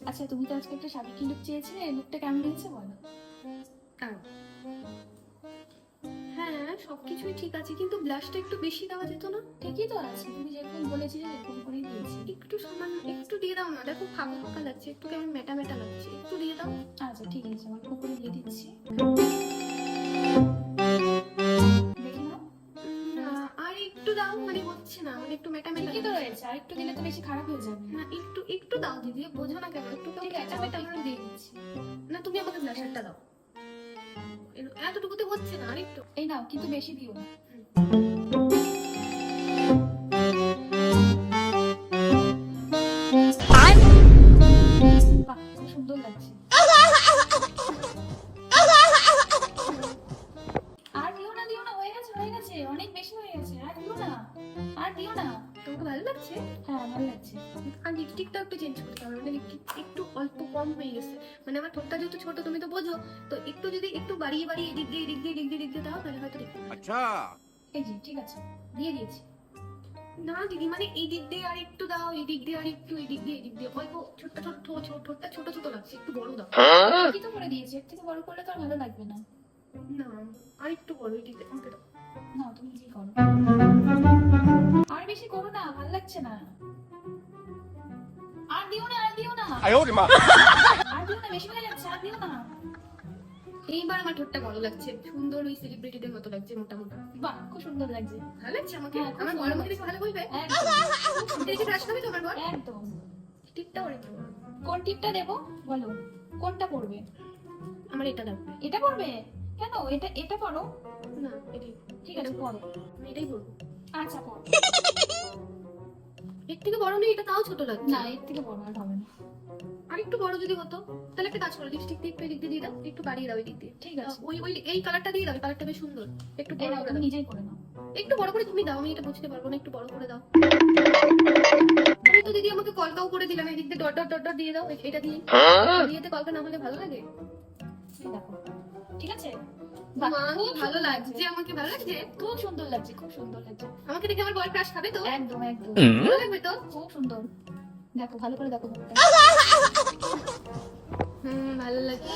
আচ্ছা, তুমি তো আজকে একটা সাবেকি লুক চেয়েছিলে, এই লুকটা কেমন হয়েছে বলো? হ্যাঁ, সবকিছুই ঠিক আছে, কিন্তু ব্লাশটা একটু বেশি দেওয়া যেত না? ঠিকই তো আছে, তুমি যেরকম বলেছিলে এরকম করেই দিয়েছি। একটু সামান্য একটু দিয়ে দাও না, দেখো ফাঁকা ফাঁকা লাগছে, একটু কেমন মেটা মেটা লাগছে, একটু দিয়ে দাও। আচ্ছা ঠিক আছে, আমার পুকুরে দিয়ে দিচ্ছি। দেখে নাও। না, আর একটু দাও, মানে হচ্ছে না, মানে একটু মেটা মেটা ঠিকই তো রয়েছে, আর একটু দিলে তো বেশি খারাপ হয়ে যাবে। না, একটু একটু দাও দিদি, বোঝো না কেন, একটু ঠিক আছে, মেটা আমি মেটা। একটু দিয়ে দিচ্ছি। না, তুমি আমাকে ব্লাশারটা দাও, এতটুকুতে হচ্ছে না, আর একটু। এই নাও, কিন্তু বেশি দিও না। বাহ, খুব সুন্দর লাগছে। আর দিও না, দিও না, হয়ে গেছে, হয়ে গেছে, অনেক বেশি হয়ে গেছে, আর দিও না, আর দিও না। তোমাকে ভালো লাগছে? হ্যাঁ, ভালো লাগছে। আর লিপস্টিকটা একটু চেঞ্জ করতে হবে, মানে লিপস্টিক একটু অল্প কম হয়ে গেছে, মানে আমার ঠোঁটটা যেহেতু ছোট তুমি তো বোঝো, তো একটু যদি একটু বাড়িয়ে বাড়িয়ে এদিক দিয়ে এদিক দিয়ে এদিক দিয়ে এদিক দিয়ে দাও তাহলে হয়তো দেখতে পাবে। अच्छा। এই যে ঠিক আছে, দিয়ে দিয়েছি। না দিদি, মানে এই দিক দিয়ে আর একটু দাও, এই দিক দিয়ে আর একটু, এই দিক দিয়ে এদিক দিয়ে, অল্প ছোট ছোট ঠোঁটটা ছোট ছোট লাগছে, একটু বড় দাও। কি তো করে দিয়েছি, এর থেকে বড় করলে তো আর ভালো লাগবে না। না, আর একটু বড়, এই দিক দিয়ে আমাকে দাও। না, তুমি কি করো, আর বেশি করো না, ভালো লাগছে না। আর দিও না, আর দিও না, 哎呦我的妈！ আর দিও না, বেশি হয়ে যাচ্ছে, আর দিও না। এইবার আমার ঠোঁটটা ভালো লাগছে, সুন্দর ওই সেলিব্রিটিদের মতো লাগছে, মোটা মোটা। বাহ, খুব সুন্দর লাগছে। ভালো লাগছে আমাকে? হ্যাঁ, খুব আমার সুন্দর বড় মুখে লাগছে। দেখে ভালো বলবে? একদম, দেখে ক্রাশ হবে তোমার বর? একদম। টিপটা ওর একটু। কোন টিপটা দেবো বলো, কোনটা পড়বে? আমার এটা লাগবে। এটা পড়বে? কেন, এটা এটা পড়ো। না, এটাই। ঠিক আছে, পড়ো। আমি এটাই করবো। আচ্ছা পড়ো। এর থেকে বড় নেই, এটা তাও ছোট লাগছে। না, এর থেকে বড় আর হবে না। আর একটু বড় যদি হতো তাহলে একটা কাজ করো, লিপস্টিক দিয়ে একটু এদিক দিয়ে দিয়ে দাও, একটু বাড়িয়ে দাও এদিক দিয়ে। ঠিক আছে, ওই ওই এই কালারটা দিয়ে দাও, এই কালারটা বেশ সুন্দর। একটু এই বড় নাও, করে তুমি দাও, নিজেই করে নাও। একটু বড় করে তুমি দাও, আমি এটা বুঝতে পারবো না, একটু বড় করে দাও। তুমি তো দিদি আমাকে কলকাও করে দিলাম, এদিক দিয়ে ডট ডট ডট ডট দিয়ে দাও, এটা দিয়ে। বিয়েতে কলকা না হলে ভালো লাগে? এই দেখো, ঠিক আছে। মা, বাহ, কি খুব ভালো সুন্দর লাগছে, আমাকে ভালো লাগছে। খুব সুন্দর লাগছে, খুব সুন্দর লাগছে। আমাকে দেখে আমার বর ক্রাশ খাবে তো? একদম একদম, ভালো লাগবে তো? খুব সুন্দর। দেখো, ভালো করে দেখো মুখটা। ভালো লাগছে।